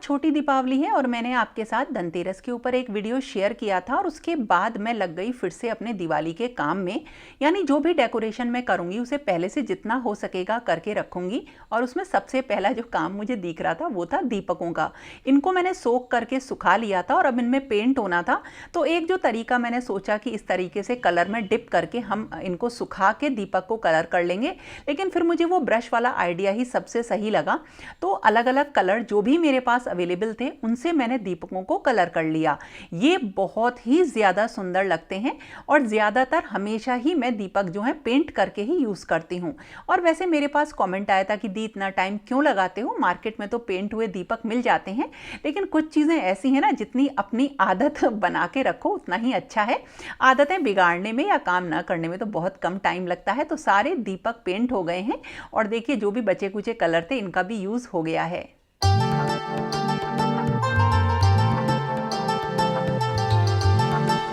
छोटी दीपावली है और मैंने आपके साथ धनतेरस के ऊपर एक वीडियो शेयर किया था और उसके बाद मैं लग गई फिर से अपने दिवाली के काम में। यानी जो भी डेकोरेशन मैं करूँगी उसे पहले से जितना हो सकेगा करके रखूँगी। और उसमें सबसे पहला जो काम मुझे दिख रहा था वो था दीपकों का। इनको मैंने सोख करके सुखा लिया था और अब इनमें पेंट होना था। तो एक जो तरीका मैंने सोचा कि इस तरीके से कलर में डिप करके हम इनको सुखा के दीपक को कलर कर लेंगे, लेकिन फिर मुझे वो ब्रश वाला आइडिया ही सबसे सही लगा। तो अलग अलग कलर जो भी मेरे पास अवेलेबल थे उनसे मैंने दीपकों को कलर कर लिया। ये बहुत ही ज़्यादा सुंदर लगते हैं और ज़्यादातर हमेशा ही मैं दीपक जो है पेंट करके ही यूज़ करती हूँ। और वैसे मेरे पास कमेंट आया था कि दी इतना टाइम क्यों लगाते हो, मार्केट में तो पेंट हुए दीपक मिल जाते हैं। लेकिन कुछ चीज़ें ऐसी हैं ना, जितनी अपनी आदत बना के रखो उतना ही अच्छा है। आदतें बिगाड़ने में या काम ना करने में तो बहुत कम टाइम लगता है। तो सारे दीपक पेंट हो गए हैं और देखिए जो भी बचे कुचे कलर थे इनका भी यूज़ हो गया है।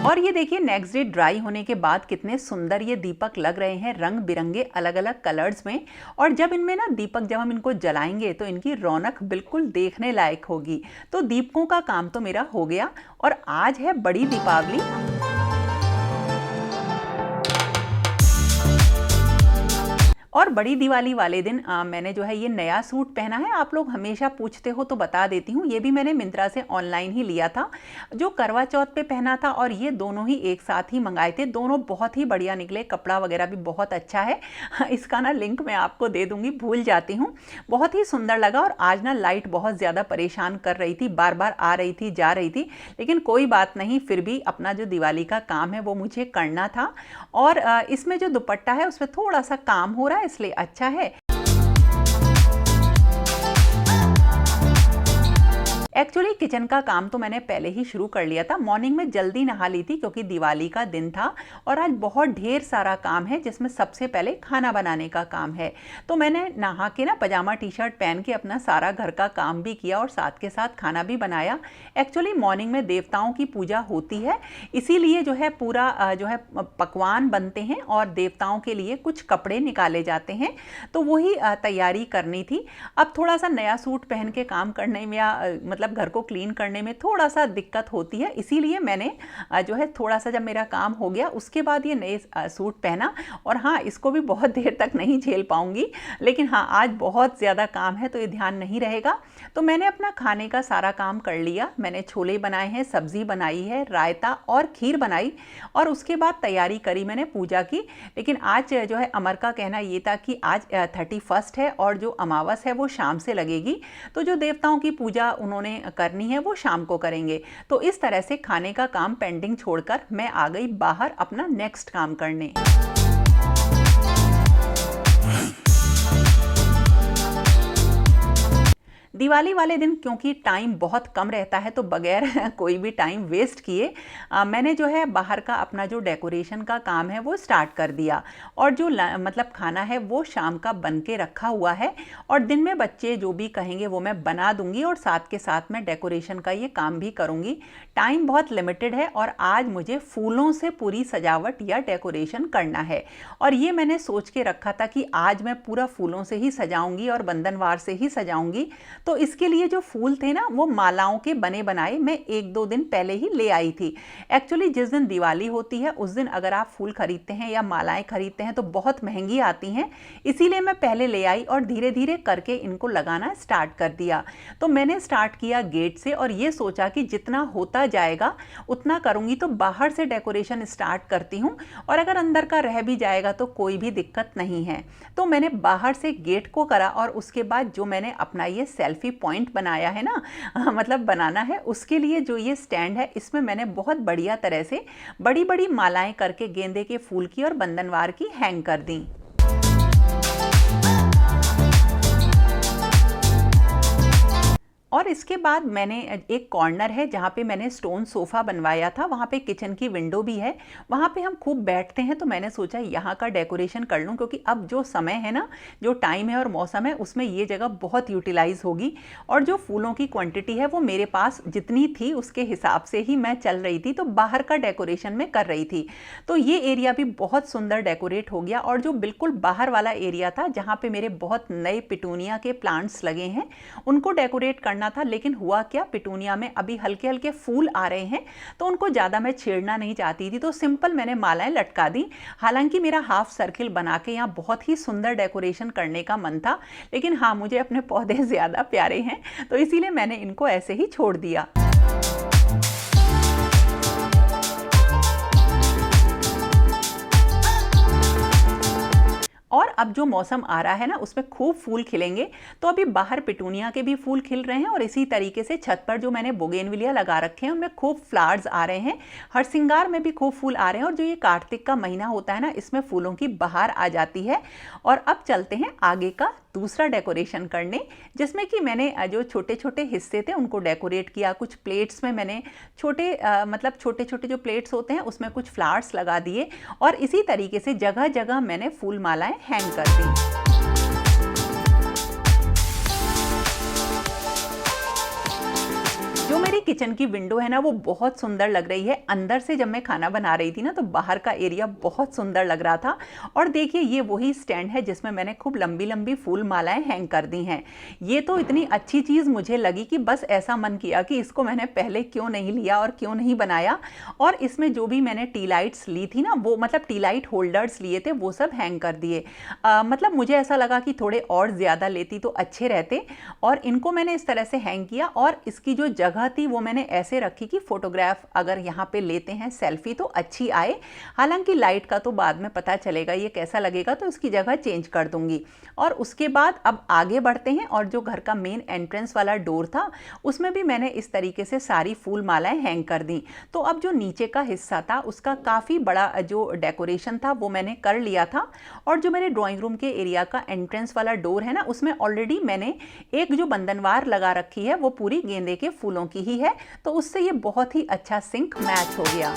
और ये देखिए नेक्स्ट डे ड्राई होने के बाद कितने सुंदर ये दीपक लग रहे हैं, रंग बिरंगे अलग अलग कलर्स में। और जब इनमें ना दीपक जब हम इनको जलाएंगे तो इनकी रौनक बिल्कुल देखने लायक होगी। तो दीपकों का काम तो मेरा हो गया और आज है बड़ी दीपावली। और बड़ी दिवाली वाले दिन मैंने जो है ये नया सूट पहना है। आप लोग हमेशा पूछते हो तो बता देती हूँ, ये भी मैंने मिंत्रा से ऑनलाइन ही लिया था, जो करवा चौथ पे पहना था और ये दोनों ही एक साथ ही मंगाए थे। दोनों बहुत ही बढ़िया निकले, कपड़ा वगैरह भी बहुत अच्छा है। इसका ना लिंक मैं आपको दे दूँगी, भूल जाती हूँ। बहुत ही सुंदर लगा। और आज ना लाइट बहुत ज़्यादा परेशान कर रही थी, बार बार आ रही थी जा रही थी, लेकिन कोई बात नहीं, फिर भी अपना जो दिवाली का काम है वो मुझे करना था। और इसमें जो दुपट्टा है उसमें थोड़ा सा काम हो रहा है, इसलिए अच्छा है। एक्चुअली किचन का काम तो मैंने पहले ही शुरू कर लिया था। मॉर्निंग में जल्दी नहा ली थी क्योंकि दिवाली का दिन था और आज बहुत ढेर सारा काम है, जिसमें सबसे पहले खाना बनाने का काम है। तो मैंने नहा के ना पजामा टी शर्ट पहन के अपना सारा घर का काम भी किया और साथ के साथ खाना भी बनाया। एक्चुअली मॉर्निंग में देवताओं की पूजा होती है, इसीलिए जो है पूरा जो है पकवान बनते हैं और देवताओं के लिए कुछ कपड़े निकाले जाते हैं। तो वही तैयारी करनी थी। अब थोड़ा सा नया सूट पहन के काम करने में या मतलब घर को क्लीन करने में थोड़ा सा दिक्कत होती है, इसीलिए मैंने जो है थोड़ा सा जब मेरा काम हो गया उसके बाद ये नए सूट पहना। और हाँ, इसको भी बहुत देर तक नहीं झेल पाऊंगी, लेकिन हाँ आज बहुत ज़्यादा काम है तो ये ध्यान नहीं रहेगा। तो मैंने अपना खाने का सारा काम कर लिया। मैंने छोले बनाए हैं, सब्जी बनाई है, रायता और खीर बनाई और उसके बाद तैयारी करी मैंने पूजा की। लेकिन आज जो है अमर का कहना ये था कि आज 31 है और जो अमावस है वो शाम से लगेगी, तो जो देवताओं की पूजा उन्होंने करनी है वो शाम को करेंगे। तो इस तरह से खाने का काम पेंडिंग छोड़कर मैं आ गई बाहर अपना नेक्स्ट काम करने। दिवाली वाले दिन क्योंकि टाइम बहुत कम रहता है तो बगैर कोई भी टाइम वेस्ट किए मैंने जो है बाहर का अपना जो डेकोरेशन का काम है वो स्टार्ट कर दिया। और जो मतलब खाना है वो शाम का बन के रखा हुआ है और दिन में बच्चे जो भी कहेंगे वो मैं बना दूंगी और साथ के साथ मैं डेकोरेशन का ये काम भी करूंगी। टाइम बहुत लिमिटेड है और आज मुझे फूलों से पूरी सजावट या डेकोरेशन करना है। और ये मैंने सोच के रखा था कि आज मैं पूरा फूलों से ही सजाऊंगी और बंधनवार से ही सजाऊंगी। तो इसके लिए जो फूल थे ना वो मालाओं के बने बनाए मैं 1-2 दिन पहले ही ले आई थी। एक्चुअली जिस दिन दिवाली होती है उस दिन अगर आप फूल खरीदते हैं या मालाएं खरीदते हैं तो बहुत महंगी आती हैं, इसीलिए मैं पहले ले आई और धीरे धीरे करके इनको लगाना स्टार्ट कर दिया। तो मैंने स्टार्ट किया गेट से और ये सोचा कि जितना होता जाएगा उतना करूँगी। तो बाहर से डेकोरेशन स्टार्ट करती हूँ और अगर अंदर का रह भी जाएगा तो कोई भी दिक्कत नहीं है। तो मैंने बाहर से गेट को करा और उसके बाद जो मैंने अपना ये सेल्फी पॉइंट बनाया है ना, मतलब बनाना है, उसके लिए जो ये स्टैंड है इसमें मैंने बहुत बढ़िया तरह से बड़ी बड़ी मालाएं करके गेंदे के फूल की और बंधनवार की हैंग कर दी। और इसके बाद मैंने एक कॉर्नर है जहाँ पे मैंने स्टोन सोफ़ा बनवाया था, वहाँ पे किचन की विंडो भी है, वहाँ पे हम खूब बैठते हैं। तो मैंने सोचा यहाँ का डेकोरेशन कर लूँ क्योंकि अब जो समय है ना, जो टाइम है और मौसम है, उसमें ये जगह बहुत यूटिलाइज़ होगी। और जो फूलों की क्वांटिटी है वो मेरे पास जितनी थी उसके हिसाब से ही मैं चल रही थी, तो बाहर का डेकोरेशन मैं कर रही थी। तो ये एरिया भी बहुत सुंदर डेकोरेट हो गया। और जो बिल्कुल बाहर वाला एरिया था जहाँ पर मेरे बहुत नए पिटूनिया के प्लांट्स लगे हैं, उनको डेकोरेट करना करना था, लेकिन हुआ क्या, पिटूनिया में अभी हल्के हल्के फूल आ रहे हैं तो उनको ज़्यादा मैं छेड़ना नहीं चाहती थी, तो सिंपल मैंने मालाएं लटका दी। हालांकि मेरा हाफ सर्किल बना के यहाँ बहुत ही सुंदर डेकोरेशन करने का मन था, लेकिन हाँ, मुझे अपने पौधे ज़्यादा प्यारे हैं तो इसीलिए मैंने इनको ऐसे ही छोड़ दिया। और अब जो मौसम आ रहा है ना, उसमें खूब फूल खिलेंगे, तो अभी बाहर पिटूनिया के भी फूल खिल रहे हैं और इसी तरीके से छत पर जो मैंने बोगेनविलिया लगा रखे हैं उनमें खूब फ्लावर्स आ रहे हैं। हरसिंगार में भी खूब फूल आ रहे हैं और जो ये कार्तिक का महीना होता है ना, इसमें फूलों की बहार आ जाती है। और अब चलते हैं आगे का दूसरा डेकोरेशन करने, जिसमें कि मैंने जो छोटे छोटे हिस्से थे उनको डेकोरेट किया। कुछ प्लेट्स में मैंने मतलब छोटे छोटे जो प्लेट्स होते हैं उसमें कुछ फ्लावर्स लगा दिए और इसी तरीके से जगह जगह मैंने फूल मालाएं हैंग कर दी। जो मेरी किचन की विंडो है ना, वो बहुत सुंदर लग रही है। अंदर से जब मैं खाना बना रही थी ना, तो बाहर का एरिया बहुत सुंदर लग रहा था। और देखिए, ये वही स्टैंड है जिसमें मैंने खूब लंबी लंबी फूल मालाएं हैंग कर दी हैं। ये तो इतनी अच्छी चीज़ मुझे लगी कि बस ऐसा मन किया कि इसको मैंने पहले क्यों नहीं लिया और क्यों नहीं बनाया। और इसमें जो भी मैंने टी लाइट्स ली थी ना, वो मतलब टी लाइट होल्डर्स लिए थे, वो सब हैंग कर दिए। मतलब मुझे ऐसा लगा कि थोड़े और ज़्यादा लेती तो अच्छे रहते, और इनको मैंने इस तरह से हैंग किया। और इसकी जो जगह थी वो मैंने ऐसे रखी कि फोटोग्राफ अगर यहाँ पे लेते हैं सेल्फी तो अच्छी आए। हालांकि लाइट का तो बाद में पता चलेगा ये कैसा लगेगा, तो इसकी जगह चेंज कर दूंगी। और उसके बाद अब आगे बढ़ते हैं, और जो घर का मेन एंट्रेंस वाला डोर था उसमें भी मैंने इस तरीके से सारी फूल मालाएं हैंग कर दी। तो अब जो नीचे का हिस्सा था उसका काफ़ी बड़ा जो डेकोरेशन था वो मैंने कर लिया था। और जो मेरे ड्राइंग रूम के एरिया का एंट्रेंस वाला डोर है ना, उसमें ऑलरेडी मैंने एक जो बंधनवार लगा रखी है वो पूरी गेंदे के फूलों की ही है, तो उससे ये बहुत ही अच्छा सिंक मैच हो गया।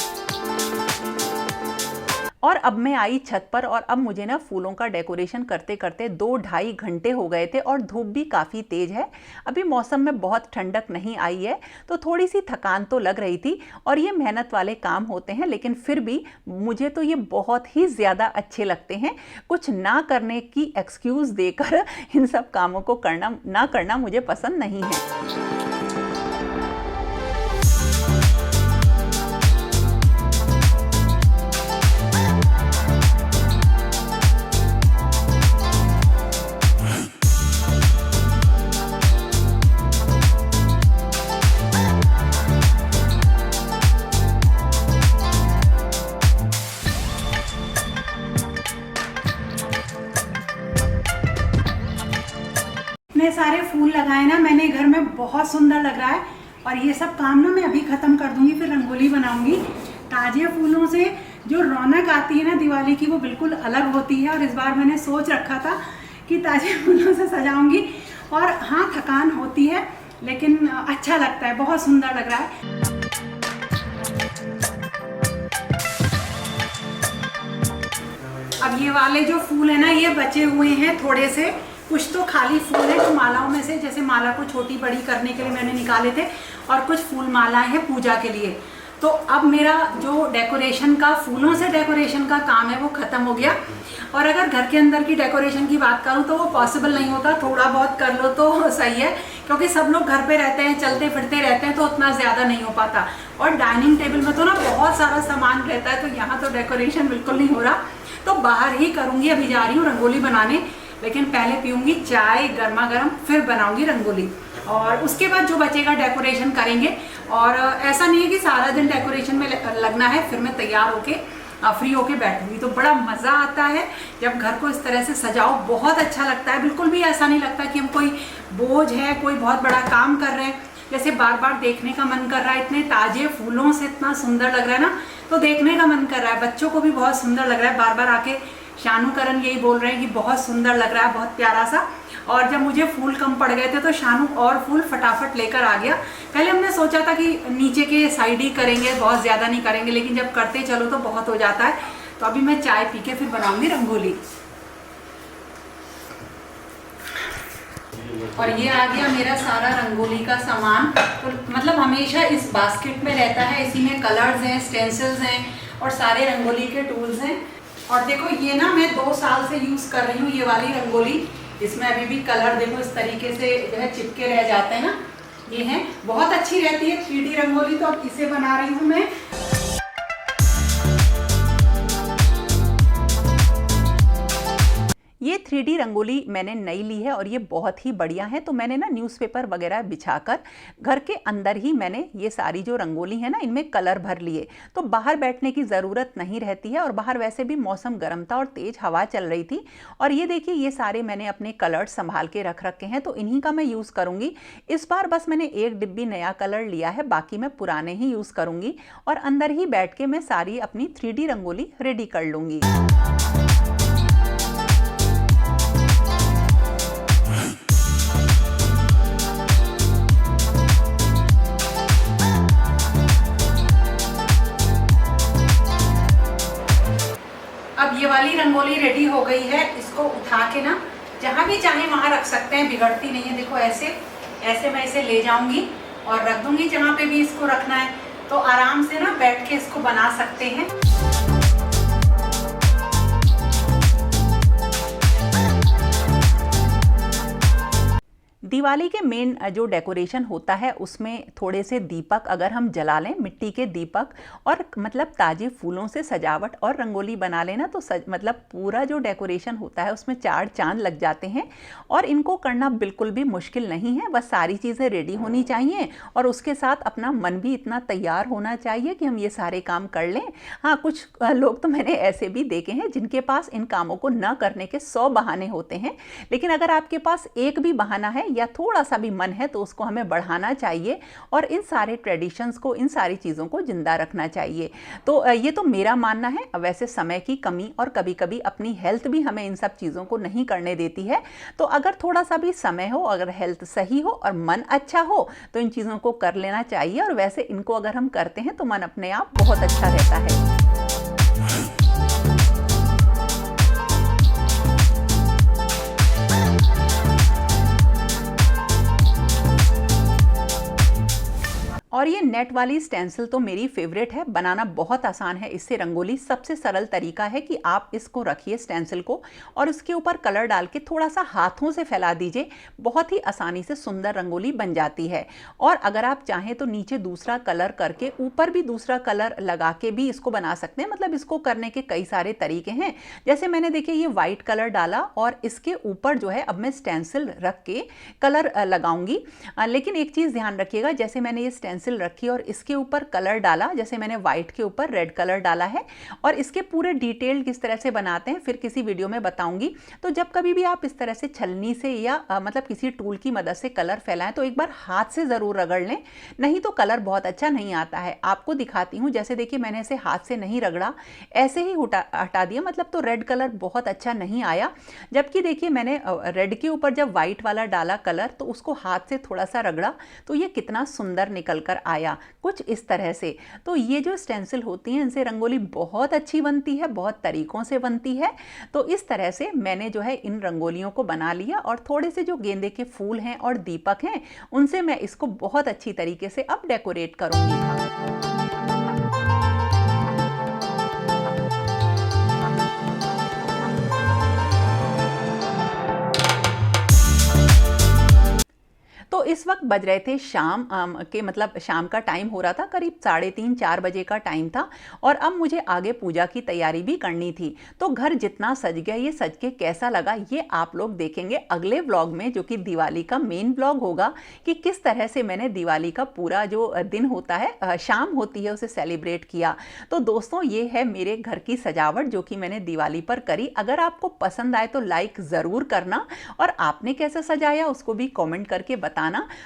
और अब मैं आई छत पर, और अब मुझे ना फूलों का डेकोरेशन करते करते 2-2.5 घंटे हो गए थे और धूप भी काफ़ी तेज़ है। अभी मौसम में बहुत ठंडक नहीं आई है, तो थोड़ी सी थकान तो लग रही थी। और ये मेहनत वाले काम होते हैं, लेकिन फिर भी मुझे तो ये बहुत ही ज़्यादा अच्छे लगते हैं। कुछ ना करने की एक्सक्यूज़ देकर इन सब कामों को ना करना मुझे पसंद नहीं है। सारे फूल लगाए ना मैंने घर में, बहुत सुंदर लग रहा है। और ये सब काम ना मैं अभी ख़त्म कर दूंगी, फिर रंगोली बनाऊंगी। ताजे फूलों से जो रौनक आती है ना दिवाली की, वो बिल्कुल अलग होती है। और इस बार मैंने सोच रखा था कि ताजे फूलों से सजाऊंगी। और हाँ, थकान होती है, लेकिन अच्छा लगता है, बहुत सुंदर लग रहा है। अब ये वाले जो फूल है ना, ये बचे हुए हैं थोड़े से, कुछ तो खाली फूल है जो मालाओं में से, जैसे माला को छोटी बड़ी करने के लिए मैंने निकाले थे, और कुछ फूल मालाएं हैं पूजा के लिए। तो अब मेरा जो डेकोरेशन का, फूलों से डेकोरेशन का काम है वो ख़त्म हो गया। और अगर घर के अंदर की डेकोरेशन की बात करूँ तो वो पॉसिबल नहीं होता, थोड़ा बहुत कर लो तो सही है, क्योंकि सब लोग घर पे रहते हैं, चलते फिरते रहते हैं, तो उतना ज़्यादा नहीं हो पाता। और डाइनिंग टेबल में तो ना बहुत सारा सामान रहता है, तो यहाँ तो डेकोरेशन बिल्कुल नहीं हो रहा। तो बाहर ही करूँगी, अभी जा रही हूँ रंगोली बनाने, लेकिन पहले पीऊँगी चाय गर्मा गर्म, फिर बनाऊँगी रंगोली। और उसके बाद जो बचेगा डेकोरेशन करेंगे। और ऐसा नहीं है कि सारा दिन डेकोरेशन में लगना है, फिर मैं तैयार होके फ्री होके बैठूंगी। तो बड़ा मज़ा आता है जब घर को इस तरह से सजाओ, बहुत अच्छा लगता है। बिल्कुल भी ऐसा नहीं लगता कि हम कोई बोझ है, कोई बहुत बड़ा काम कर रहे हैं। जैसे बार बार देखने का मन कर रहा है, इतने ताजे फूलों से इतना सुंदर लग रहा है ना, तो देखने का मन कर रहा है। बच्चों को भी बहुत सुंदर लग रहा है, बार बार आके शानू करण यही बोल रहे हैं कि बहुत सुंदर लग रहा है, बहुत प्यारा सा। और जब मुझे फूल कम पड़ गए थे तो शानू और फूल फटाफट लेकर आ गया। पहले हमने सोचा था कि नीचे के साइड ही करेंगे, बहुत ज़्यादा नहीं करेंगे, लेकिन जब करते चलो तो बहुत हो जाता है। तो अभी मैं चाय पी के फिर बनाऊंगी रंगोली। और ये आ गया मेरा सारा रंगोली का सामान। तो मतलब हमेशा इस बास्केट में रहता है, इसी में कलर्स हैं, स्टेंसिल्स हैं और सारे रंगोली के टूल्स हैं। और देखो ये ना मैं 2 साल से यूज़ कर रही हूँ ये वाली रंगोली। इसमें अभी भी कलर देखो इस तरीके से जो है चिपके रह जाते हैं ना, ये है, बहुत अच्छी रहती है 3D रंगोली, तो अब इसे बना रही हूँ मैं। ये 3D रंगोली मैंने नई ली है और ये बहुत ही बढ़िया है। तो मैंने ना न्यूज़पेपर वगैरह बिछाकर घर के अंदर ही मैंने ये सारी जो रंगोली है ना इनमें कलर भर लिए, तो बाहर बैठने की ज़रूरत नहीं रहती है। और बाहर वैसे भी मौसम गर्म था और तेज़ हवा चल रही थी। और ये देखिए ये सारे मैंने अपने कलर संभाल के रख रखे हैं, तो इन्हीं का मैं यूज़ करूँगी। इस बार बस मैंने एक डिब्बी नया कलर लिया है, बाकी मैं पुराने ही यूज़ करूँगी और अंदर ही बैठ के मैं सारी अपनी 3D रंगोली रेडी कर लूँगी। अब ये वाली रंगोली रेडी हो गई है। इसको उठा के ना जहाँ भी चाहे वहाँ रख सकते हैं, बिगड़ती नहीं है। देखो ऐसे ऐसे मैं इसे ले जाऊंगी और रख दूंगी जहाँ पे भी इसको रखना है, तो आराम से ना बैठ के इसको बना सकते हैं। दिवाली के मेन जो डेकोरेशन होता है उसमें थोड़े से दीपक अगर हम जला लें, मिट्टी के दीपक, और मतलब ताज़े फूलों से सजावट और रंगोली बना लेना, तो मतलब पूरा जो डेकोरेशन होता है उसमें 4 चांद लग जाते हैं। और इनको करना बिल्कुल भी मुश्किल नहीं है, बस सारी चीज़ें रेडी होनी चाहिए और उसके साथ अपना मन भी इतना तैयार होना चाहिए कि हम ये सारे काम कर लें। हाँ, कुछ लोग तो मैंने ऐसे भी देखे हैं जिनके पास इन कामों को न करने के 100 बहाने होते हैं, लेकिन अगर आपके पास एक भी बहाना है या थोड़ा सा भी मन है तो उसको हमें बढ़ाना चाहिए और इन सारे ट्रेडिशंस को, इन सारी चीज़ों को जिंदा रखना चाहिए। तो ये तो मेरा मानना है। वैसे समय की कमी और कभी कभी अपनी हेल्थ भी हमें इन सब चीज़ों को नहीं करने देती है, तो अगर थोड़ा सा भी समय हो, अगर हेल्थ सही हो और मन अच्छा हो तो इन चीज़ों को कर लेना चाहिए। और वैसे इनको अगर हम करते हैं तो मन अपने आप बहुत अच्छा रहता है। और ये नेट वाली स्टेंसिल तो मेरी फेवरेट है, बनाना बहुत आसान है इससे रंगोली। सबसे सरल तरीका है कि आप इसको रखिए स्टेंसिल को और उसके ऊपर कलर डाल के थोड़ा सा हाथों से फैला दीजिए, बहुत ही आसानी से सुंदर रंगोली बन जाती है। और अगर आप चाहें तो नीचे दूसरा कलर करके ऊपर भी दूसरा कलर लगा के भी इसको बना सकते हैं। मतलब इसको करने के कई सारे तरीके हैं। जैसे मैंने देखिए ये वाइट कलर डाला और इसके ऊपर जो है अब मैं स्टेंसिल रख के कलर लगाऊंगी। लेकिन एक चीज़ ध्यान रखिएगा, जैसे मैंने ये स्टेंसिल रखी और इसके ऊपर कलर डाला, जैसे मैंने व्हाइट के ऊपर रेड कलर डाला है, और इसके पूरे डिटेल किस तरह से बनाते हैं फिर किसी वीडियो में बताऊंगी। तो जब कभी भी आप इस तरह से छलनी से या मतलब किसी टूल की मदद से कलर फैलाएं तो एक बार हाथ से ज़रूर रगड़ लें, नहीं तो कलर बहुत अच्छा नहीं आता है। आपको दिखाती हूँ, जैसे देखिए मैंने इसे हाथ से नहीं रगड़ा, ऐसे ही हटा दिया, मतलब तो रेड कलर बहुत अच्छा नहीं आया। जबकि देखिए मैंने रेड के ऊपर जब व्हाइट वाला डाला कलर तो उसको हाथ से थोड़ा सा रगड़ा तो ये कितना सुंदर निकल कर आया, कुछ इस तरह से। तो ये जो स्टेंसिल होती हैं इनसे रंगोली बहुत अच्छी बनती है, बहुत तरीकों से बनती है। तो इस तरह से मैंने जो है इन रंगोलियों को बना लिया और थोड़े से जो गेंदे के फूल हैं और दीपक हैं उनसे मैं इसको बहुत अच्छी तरीके से अब डेकोरेट करूंगी। तो इस वक्त बज रहे थे शाम के, मतलब शाम का टाइम हो रहा था, करीब 3:30-4 बजे का टाइम था और अब मुझे आगे पूजा की तैयारी भी करनी थी। तो घर जितना सज गया, ये सज के कैसा लगा ये आप लोग देखेंगे अगले व्लॉग में, जो कि दिवाली का मेन व्लॉग होगा, कि किस तरह से मैंने दिवाली का पूरा जो दिन होता है, शाम होती है, उसे सेलिब्रेट किया। तो दोस्तों ये है मेरे घर की सजावट जो कि मैंने दिवाली पर करी। अगर आपको पसंद आए तो लाइक ज़रूर करना और आपने कैसे सजाया उसको भी कॉमेंट करके बताना।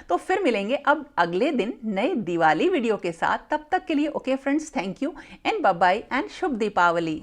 तो फिर मिलेंगे अब अगले दिन नए दिवाली वीडियो के साथ। तब तक के लिए okay friends, thank you and bye bye and शुभ दीपावली।